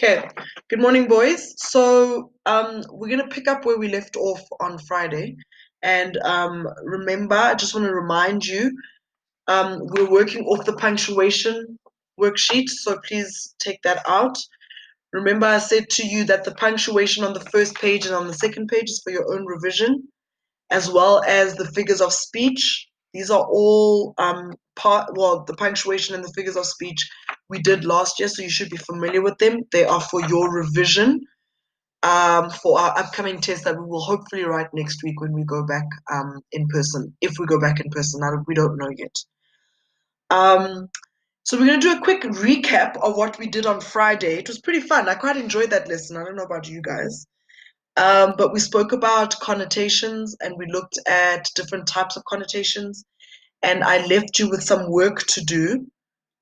Okay, good morning, boys. So, we're gonna pick up where we left off on Friday, and remember, I just want to remind you, we're working off the punctuation worksheet, so please take that out. Remember, I said to you that the punctuation on the first page and on the second page is for your own revision, as well as the figures of speech. These are all the punctuation and the figures of speech we did last year, so you should be familiar with them. They are for your revision for our upcoming test that we will hopefully write next week when we go back in person. If we go back in person, we don't know yet. So we're going to do a quick recap of what we did on Friday. It was pretty fun. I quite enjoyed that lesson. I don't know about you guys. But we spoke about connotations and we looked at different types of connotations. And I left you with some work to do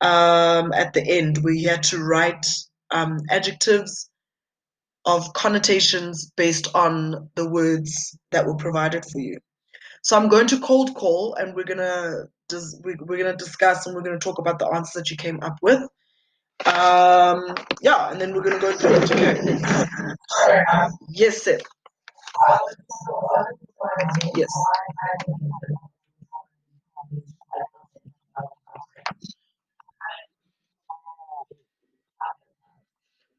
at the end where you had to write adjectives of connotations based on the words that were provided for you. So I'm going to cold call and we're gonna discuss and we're gonna talk about the answers that you came up with. Yeah, and then we're gonna go through it. Okay. Yes, Seth. Yes.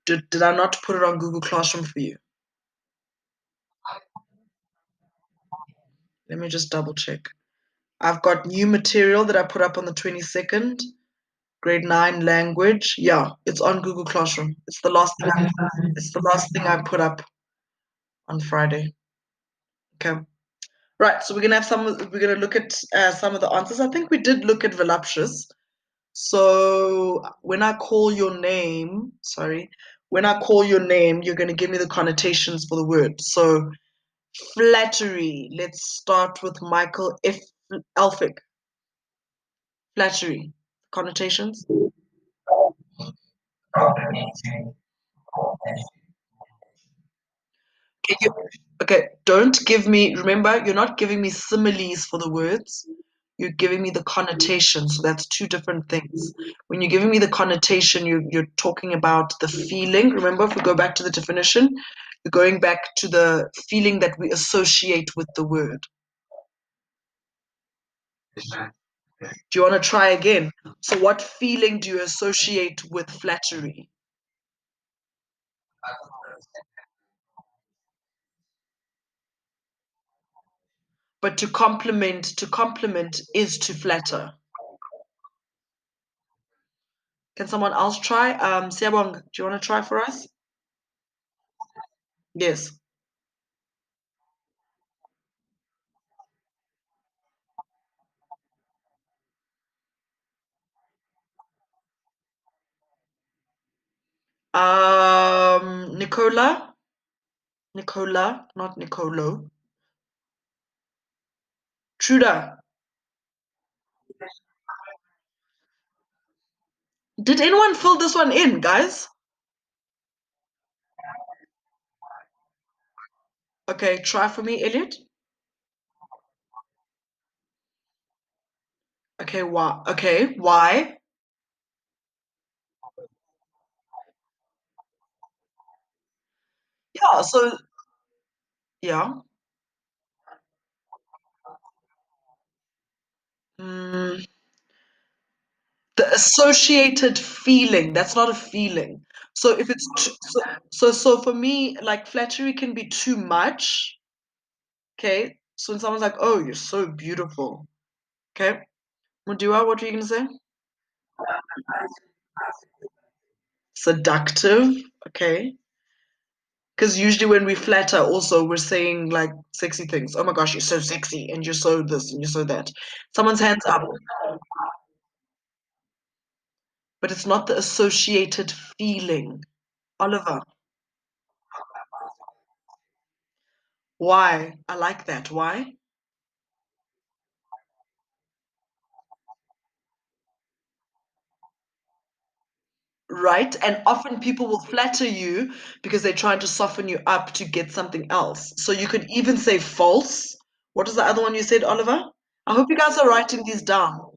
Did I not put it on Google Classroom for you? Let me just double check. I've got new material that I put up on the 22nd, grade 9 language. Yeah, it's on Google Classroom. It's the last thing I put up on Friday. Okay. Right, so we're gonna look at some of the answers. I think we did look at voluptuous. So when I call your name, you're gonna give me the connotations for the word. So flattery. Let's start with Michael F. Elphick. Flattery. Connotations. Okay, okay, don't give me, remember, you're not giving me similes for the words. You're giving me the connotation. So that's two different things. When you're giving me the connotation, you're talking about the feeling. Remember, if we go back to the definition, you're going back to the feeling that we associate with the word. Do you want to try again? So, what feeling do you associate with flattery? But to compliment is to flatter. Can someone else try? Siabong, do you want to try for us? Yes. Nicola? Nicola, not Nicolo. Truda. Did anyone fill this one in, guys? Okay, try for me, Elliot. Okay, why? Okay, why? Yeah, so, yeah. Mm, the associated feeling, that's not a feeling. So if it's so for me, like flattery can be too much. Okay. So when someone's like, "Oh, you're so beautiful." Okay. Mudua, what were you gonna say? Seductive. Okay. Because usually when we flatter, also we're saying like sexy things. Oh my gosh, you're so sexy, and you're so this, and you're so that. Someone's hands up, but it's not the associated feeling. Oliver, why? I like that. Why? Right? And often people will flatter you because they're trying to soften you up to get something else. So you could even say false. What is the other one you said, Oliver? I hope you guys are writing these down.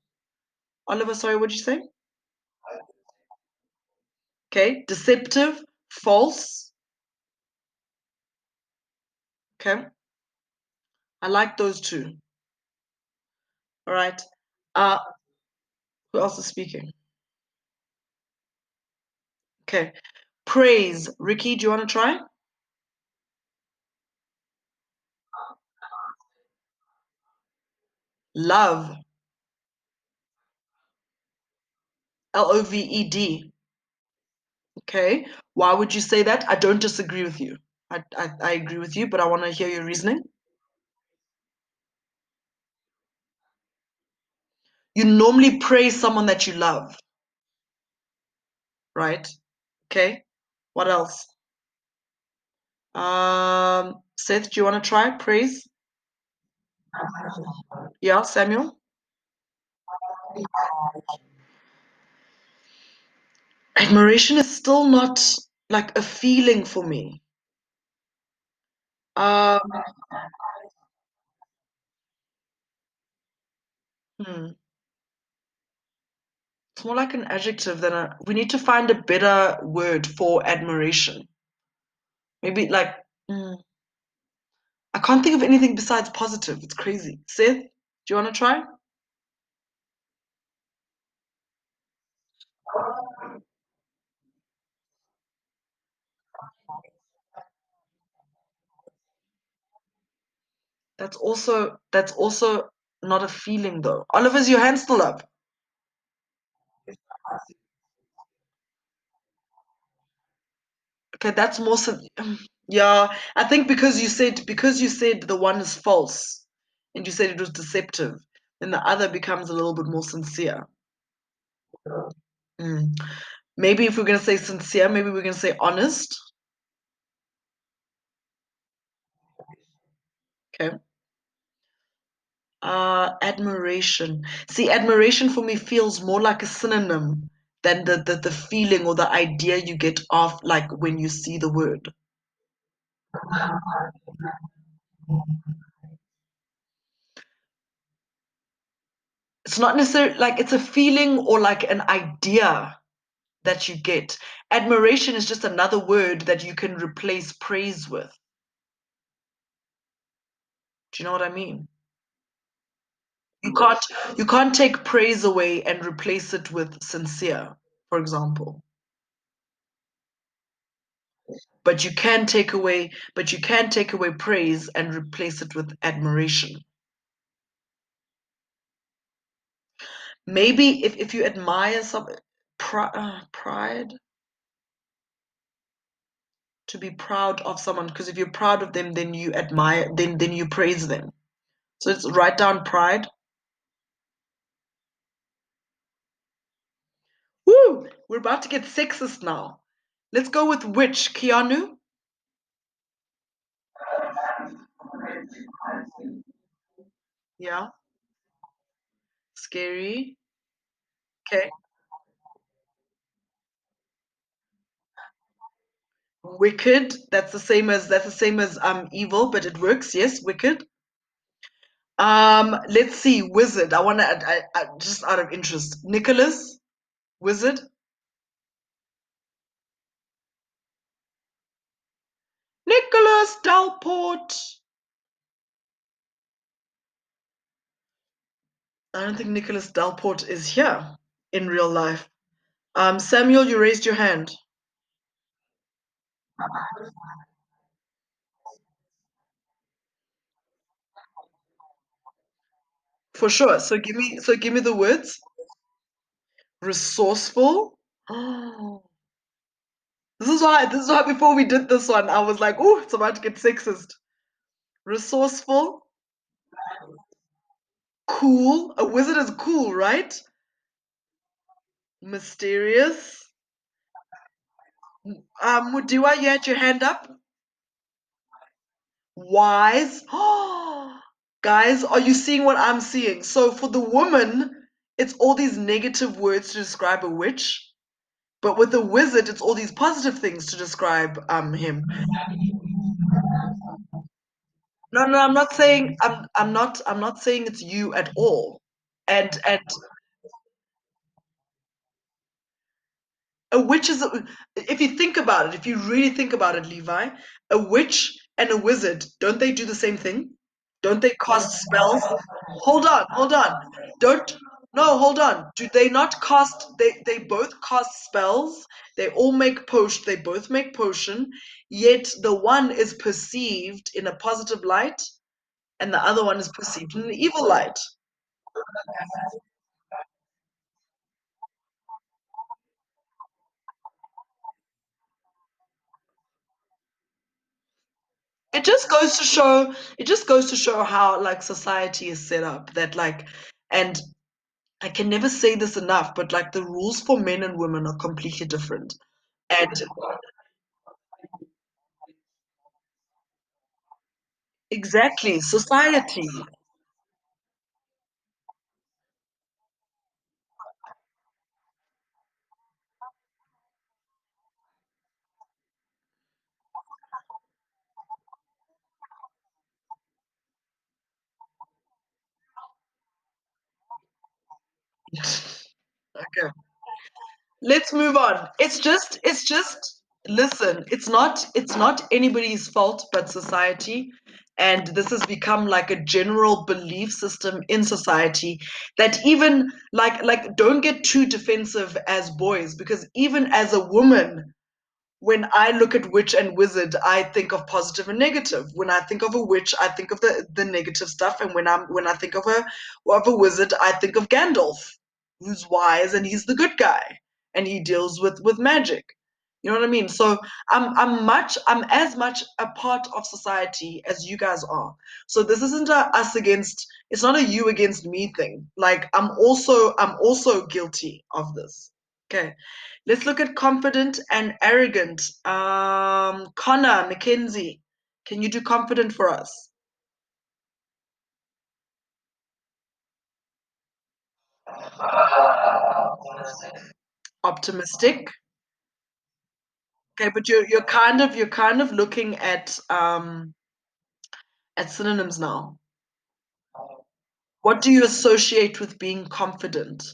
Oliver, sorry, what did you say? Okay, deceptive, false. Okay. I like those two. All right. Uh, who else is speaking? Okay. Praise. Ricky, do you want to try? Love. Loved. Okay. Why would you say that? I don't disagree with you. I agree with you, but I want to hear your reasoning. You normally praise someone that you love, right? Okay. What else? Seth, do you want to try? Praise? Yeah, Samuel? Admiration is still not like a feeling for me. Um, hmm. It's more like an adjective than a. We need to find a better word for admiration. Maybe like. hmm, I can't think of anything besides positive. It's crazy. Seth, do you want to try? That's also not a feeling though. Oliver's your hand still up? Okay, that's more. Yeah, I think because you said the one is false, and you said it was deceptive, then the other becomes a little bit more sincere. Mm. Maybe if we're gonna say sincere, maybe we're gonna say honest. Okay. Admiration. See, admiration for me feels more like a synonym than the feeling or the idea you get off like when you see the word. It's not necessarily like it's a feeling or like an idea that you get. Admiration is just another word that you can replace praise with. Do you know what I mean? You can't you can't take praise away and replace it with sincere, for example. But you can take away praise and replace it with admiration. Maybe if you admire some pride, to be proud of someone, because if you're proud of them, then you admire, then you praise them. So it's write down pride. Woo! We're about to get sexist now. Let's go with which? Keanu? Yeah. Scary. Okay. Wicked. That's the same as evil, but it works. Yes, wicked. Let's see. Wizard. I want to just out of interest. Nicholas. Wizard. Nicholas Dalport. I don't think Nicholas Dalport is here in real life. Samuel, you raised your hand. For sure. So give me the words. Resourceful. Oh. This is why before we did this one, I was like, oh, it's about to get sexist. Resourceful, cool. A wizard is cool, right? Mysterious. Mudiwa, you had your hand up. Wise. Oh, guys, are you seeing what I'm seeing? So for the woman, it's all these negative words to describe a witch. But with the wizard, it's all these positive things to describe him. No, no, I'm not saying it's you at all. And A witch is, if you think about it, if you really think about it, Levi, a witch and a wizard, don't they do the same thing? Don't they cast spells? Hold on. Don't, no, hold on. Do they not cast, they both cast spells, they all make potion, they both make potion, yet the one is perceived in a positive light and the other one is perceived in an evil light. It just goes to show how like society is set up, that like, and I can never say this enough, but like the rules for men and women are completely different. And exactly, society. Okay. Let's move on. It's just listen, it's not anybody's fault but society. And this has become like a general belief system in society that even like don't get too defensive as boys, because even as a woman, when I look at witch and wizard, I think of positive and negative. When I think of a witch, I think of the negative stuff, and when I think of a wizard, I think of Gandalf, who's wise and he's the good guy, and he deals with magic. You know what I mean? So I'm as much a part of society as you guys are. So this isn't a us against. It's not a you against me thing. Like I'm also guilty of this. Okay. Let's look at confident and arrogant. Connor, Mackenzie, can you do confident for us? Optimistic. Okay, but you're kind of looking at synonyms now. What do you associate with being confident?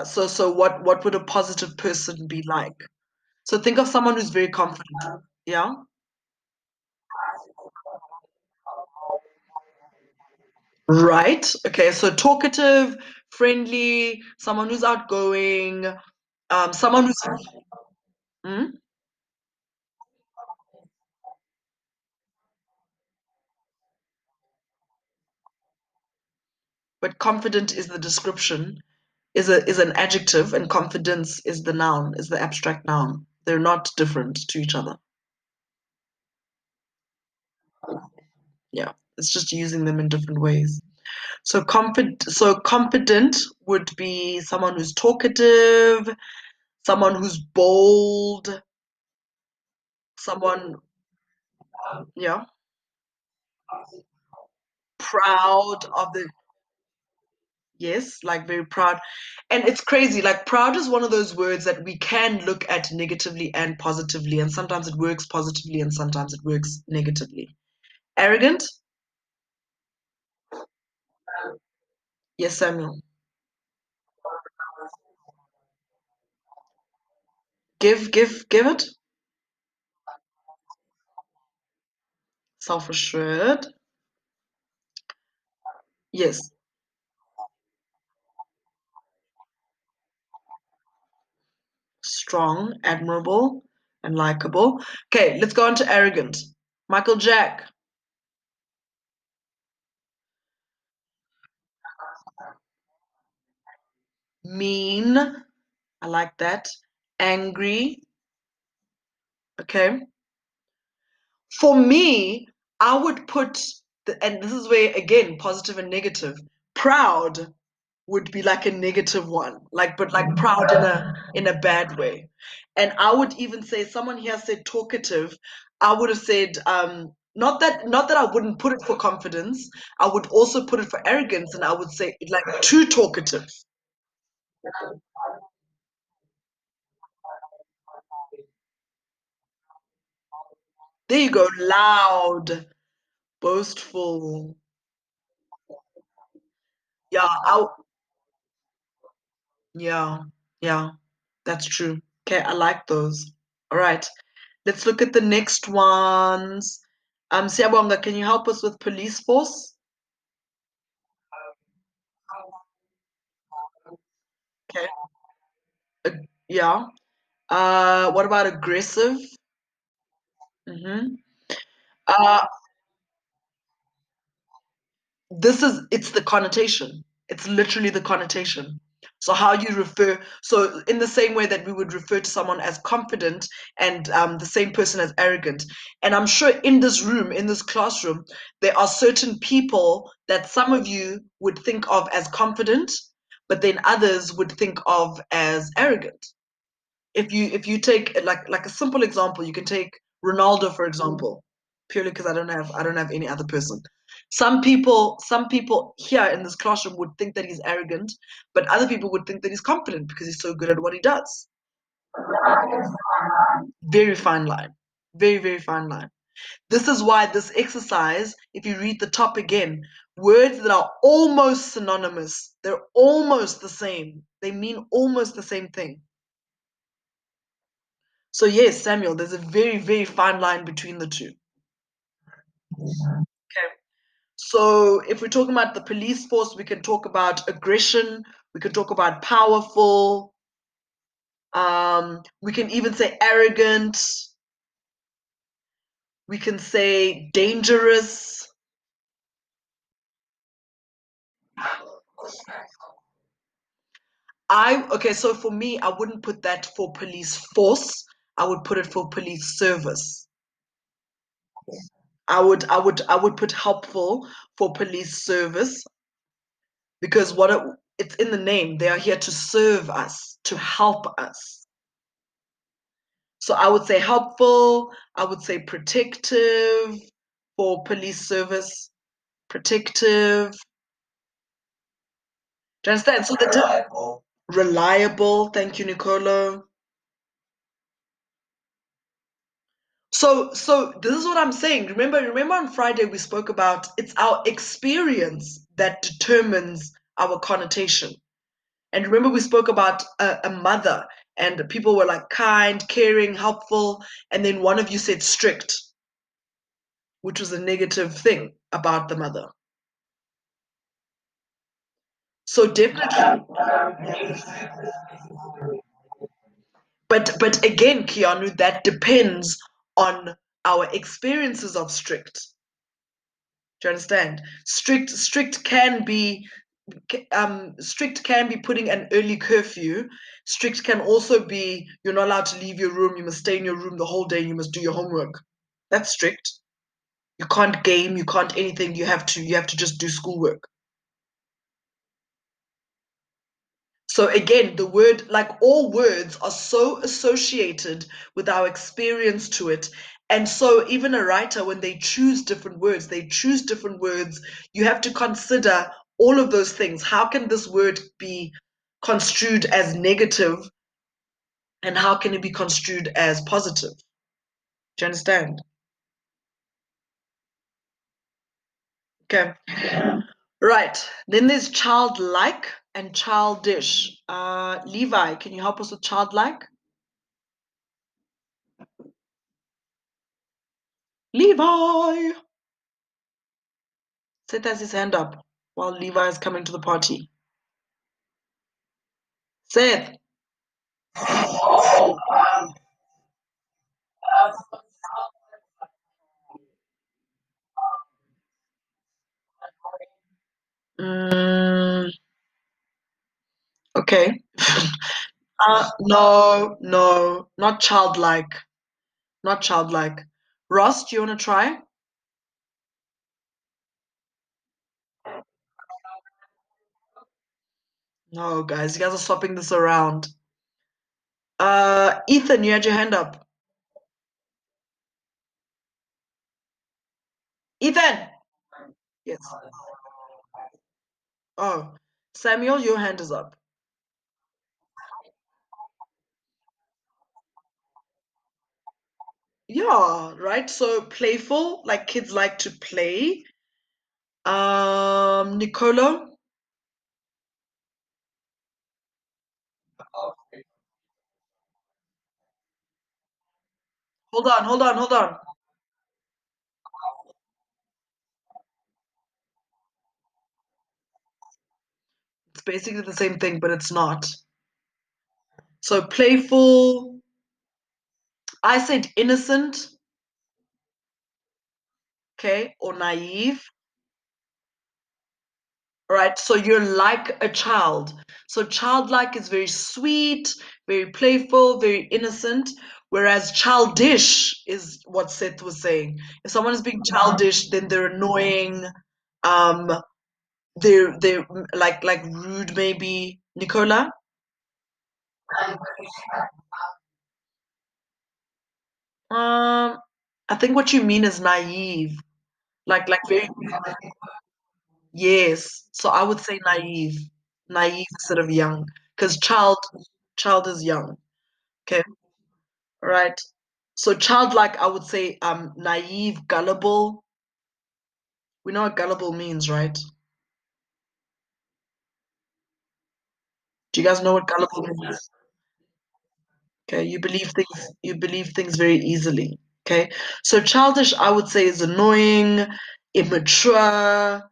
So what would a positive person be like? So think of someone who's very confident. Yeah. Right. Okay. So talkative, friendly, someone who's outgoing, someone who's hmm? But confident is the description, is an adjective, and confidence is the noun, is the abstract noun. They're not different to each other. Yeah, it's just using them in different ways. So confident would be someone who's talkative, someone who's bold, someone, yeah, proud of the, yes, like very proud. And it's crazy. Like proud is one of those words that we can look at negatively and positively, and sometimes it works positively and sometimes it works negatively. Arrogant? Yes, Samuel. Give it. Self-assured. Yes. Strong, admirable, and likable. Okay, let's go on to arrogant. Michael Jack. Mean. I like that. Angry. Okay. For me, I would put and this is where again positive and negative. Proud would be like a negative one, like but like proud in a bad way. And I would even say someone here said talkative. I would have said not that I wouldn't put it for confidence. I would also put it for arrogance, and I would say like too talkative. There you go, loud. boastful. Yeah, yeah, yeah, that's true. Okay, I like those. All right, let's look at the next ones. Siyabonga, can you help us with police force? Okay. Yeah. What about aggressive? Mm-hmm. Uh, it's the connotation. It's literally the connotation. So how you refer, so in the same way that we would refer to someone as confident and the same person as arrogant. And I'm sure in this room, in this classroom, there are certain people that some of you would think of as confident, but then others would think of as arrogant. If you take like a simple example, you can take Ronaldo for example, purely because I don't have any other person. Some people here in this classroom would think that he's arrogant, but other people would think that he's confident because he's so good at what he does. Very fine line. Very, very fine line. This is why this exercise, if you read the top again, words that are almost synonymous, they're almost the same. They mean almost the same thing. So yes, Samuel, there's a very, very fine line between the two. Okay. So if we're talking about the police force, we can talk about aggression, we can talk about powerful, we can even say arrogant, we can say dangerous. Okay, so for me, I wouldn't put that for police force. I would put it for police service. I would put helpful for police service because it's in the name. They are here to serve us, to help us. So I would say helpful, I would say protective for police service, protective. Do you understand? So reliable, thank you, Nicolo. So this is what I'm saying. Remember on Friday we spoke about it's our experience that determines our connotation. And remember, we spoke about a mother, and people were like kind, caring, helpful, and then one of you said strict, which was a negative thing about the mother. So definitely, but again, Keanu, that depends on our experiences of strict. Do you understand? Strict can be putting an early curfew. Strict can also be you're not allowed to leave your room. You must stay in your room the whole day. And you must do your homework. That's strict. You can't game. You can't anything. You have to just do schoolwork. So again, the word, like all words, are so associated with our experience to it. And so even a writer, when they choose different words, you have to consider all of those things. How can this word be construed as negative and how can it be construed as positive? Do you understand? Okay. Right. Then there's childlike and childish. Levi, can you help us with childlike? Levi! Seth has his hand up while Levi is coming to the party. Seth. Mm, okay. No, no, not childlike. Not childlike. Ross, do you want to try? No, guys, you guys are swapping this around. Ethan, you had your hand up. Ethan! Yes. Oh, Samuel, your hand is up. Yeah, right. So playful, like kids like to play. Nicolo. Hold on, hold on, hold on. It's basically the same thing, but it's not. So playful. I said innocent, okay, or naive. Right? So you're like a child. So childlike is very sweet, very playful, very innocent, whereas childish is what Seth was saying. If someone is being childish, then they're annoying, um, they're like rude maybe. Nicola? Um, I think what you mean is naive. Like very yes. So I would say naive. Naive instead of young. Because child is young. Okay. Right. So childlike, I would say naive, gullible. We know what gullible means, right? Do you guys know what gullible means? Okay, you believe things very easily. Okay. So childish, I would say, is annoying, immature.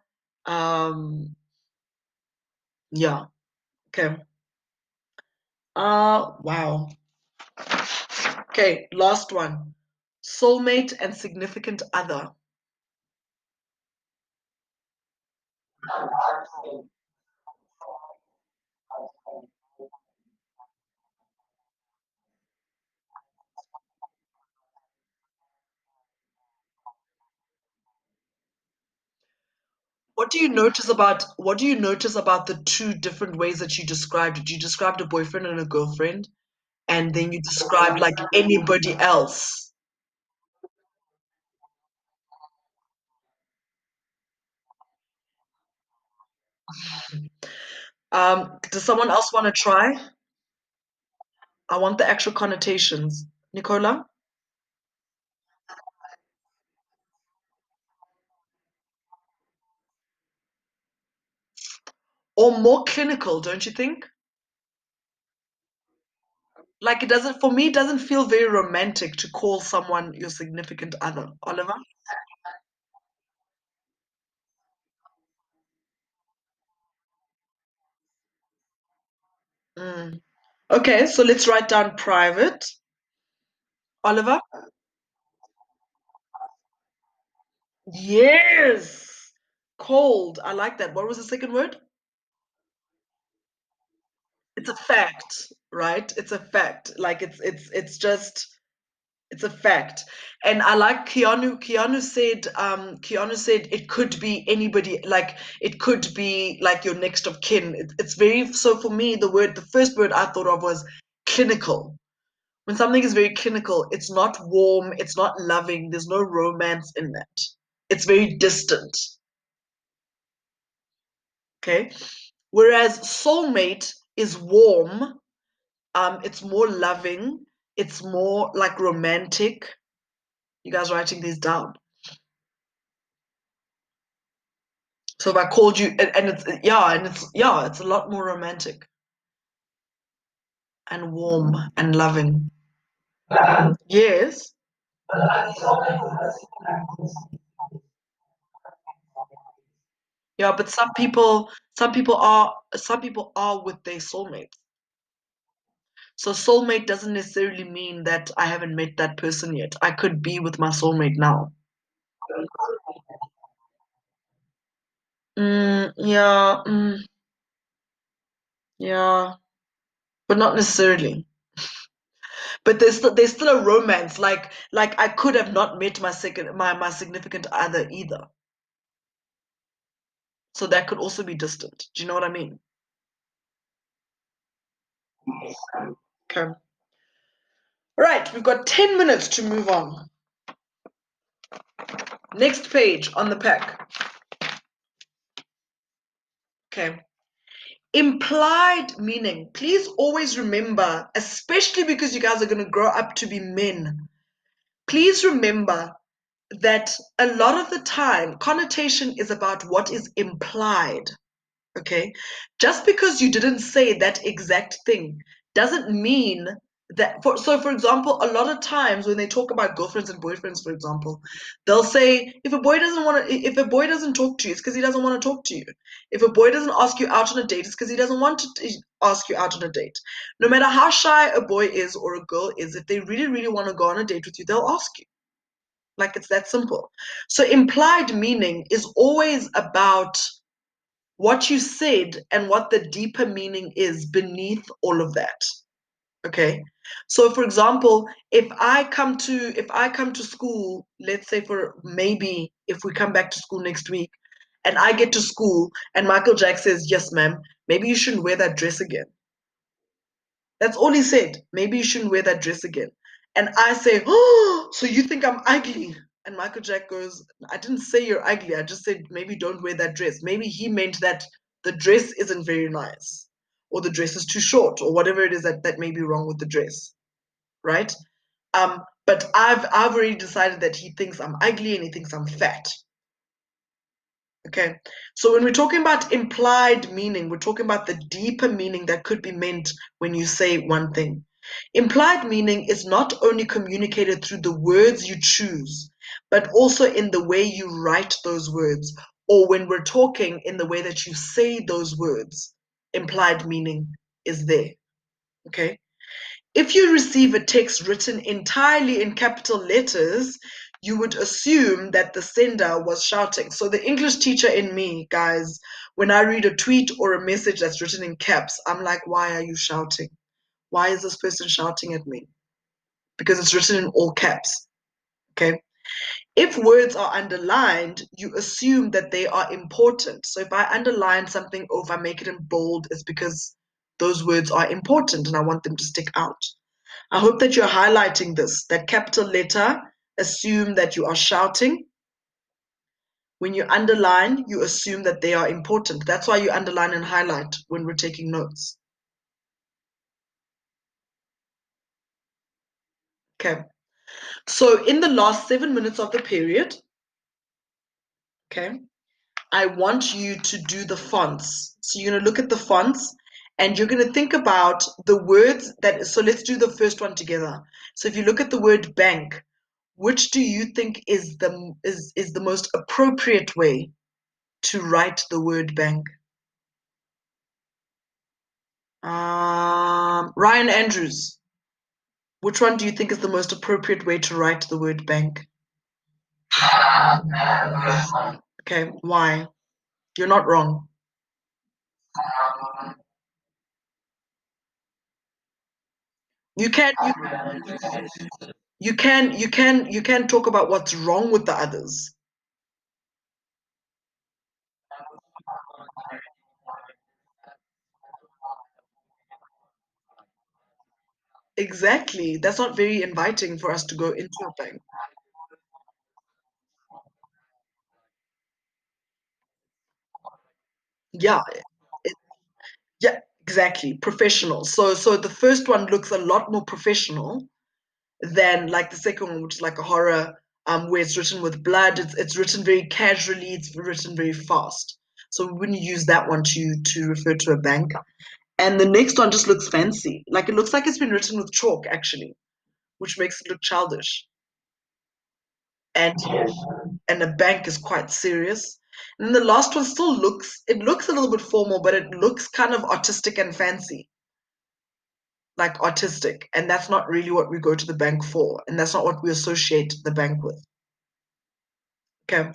Yeah. Okay. Wow. Okay, last one. Soulmate and significant other. What do you notice about the two different ways that you described it? You described a boyfriend and a girlfriend, and then you described like anybody else. Does someone else want to try? I want the actual connotations. Nicola? Or more clinical, don't you think? Like for me, it doesn't feel very romantic to call someone your significant other. Oliver? Mm. Okay, so let's write down private. Oliver? Yes! Cold. I like that. What was the second word? It's a fact, right? It's a fact. Like it's just it's a fact. And I like Keanu said it could be anybody, like it could be like your next of kin. It's very so for me the first word I thought of was clinical. When something is very clinical, it's not warm, it's not loving, there's no romance in that. It's very distant. Okay. Whereas soulmate is warm, it's more loving, it's more like romantic. You guys writing these down? So if I called you, and it's a lot more romantic and warm and loving. Yes. Yeah, but some people are with their soulmate. So soulmate doesn't necessarily mean that I haven't met that person yet. I could be with my soulmate now. Yeah, yeah, but not necessarily. But there's still a romance. Like I could have not met my significant other either. So that could also be distant. Do you know what I mean? Okay. Right, we've got 10 minutes to move on. Next page on the pack. Okay. Implied meaning. Please always remember, especially because you guys are going to grow up to be men, Please remember that a lot of the time, connotation is about what is implied. Okay? Just because you didn't say that exact thing doesn't mean that for example, a lot of times when they talk about girlfriends and boyfriends, for example, they'll say if a boy doesn't talk to you, it's because he doesn't want to talk to you. If a boy doesn't ask you out on a date, it's because he doesn't want to ask you out on a date. No matter how shy a boy is or a girl is, if they really, really want to go on a date with you, they'll ask you. Like, it's that simple. So implied meaning is always about what you said and what the deeper meaning is beneath all of that. Okay? So for example, if I come to school, let's say for maybe if we come back to school next week and I get to school and Michael Jack says, "Yes, ma'am, maybe you shouldn't wear that dress again." That's all he said. Maybe you shouldn't wear that dress again. And I say, "Oh, so you think I'm ugly?" And Michael Jack goes, "I didn't say you're ugly. I just said maybe don't wear that dress." Maybe he meant that the dress isn't very nice, or the dress is too short, or whatever it is that may be wrong with the dress, right? But I've already decided that he thinks I'm ugly and he thinks I'm fat. Okay. So when we're talking about implied meaning, we're talking about the deeper meaning that could be meant when you say one thing. Implied meaning is not only communicated through the words you choose, but also in the way you write those words, or when we're talking in the way that you say those words. Implied meaning is there. Okay. If you receive a text written entirely in capital letters, you would assume that the sender was shouting. So the English teacher in me, guys, when I read a tweet or a message that's written in caps, I'm like, why are you shouting? Why is this person shouting at me? Because it's written in all caps. Okay. If words are underlined, you assume that they are important. So if I underline something or if I make it in bold, it's because those words are important and I want them to stick out. I hope that you're highlighting this, that capital letter, assume that you are shouting. When you underline, you assume that they are important. That's why you underline and highlight when we're taking notes. Okay. So in the last 7 minutes of the period, okay, I want you to do the fonts. So you're going to look at the fonts and you're going to think about the words so let's do the first one together. So if you look at the word bank, which do you think is the most appropriate way to write the word bank? Ryan Andrews, which one do you think is the most appropriate way to write the word bank? Okay, why? You're not wrong. You can you can talk about what's wrong with the others. Exactly. That's not very inviting for us to go into a bank. Yeah, it, yeah, exactly. Professional. So the first one looks a lot more professional than like the second one, which is like a horror, where it's written with blood. It's written very casually. It's written very fast. So we wouldn't use that one to refer to a bank. And the next one just looks fancy. Like it looks like it's been written with chalk, actually, which makes it look childish. And and a bank is quite serious. And then the last one still looks a little bit formal, but it looks kind of artistic and fancy, like artistic. And that's not really what we go to the bank for, and that's not what we associate the bank with. Okay.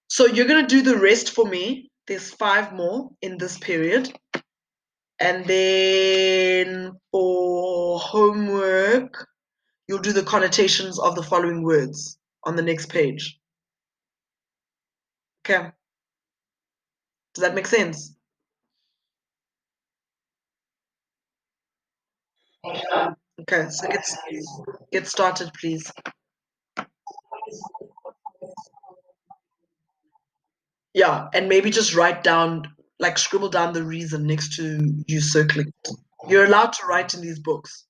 So you're gonna do the rest for me. There's 5 more in this period. And then for homework, you'll do the connotations of the following words on the next page. Okay. Does that make sense? Okay, so get started, please. Yeah, and maybe just write down, like scribble down the reason next to you circling it. You're allowed to write in these books.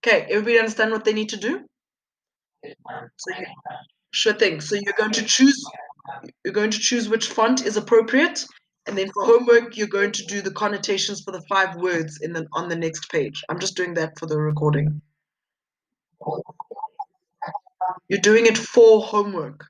Okay, everybody understand what they need to do? So sure thing. So you're going to choose which font is appropriate, and then for homework you're going to do the connotations for the 5 words in the on the next page. I'm just doing that for the recording. You're doing it for homework.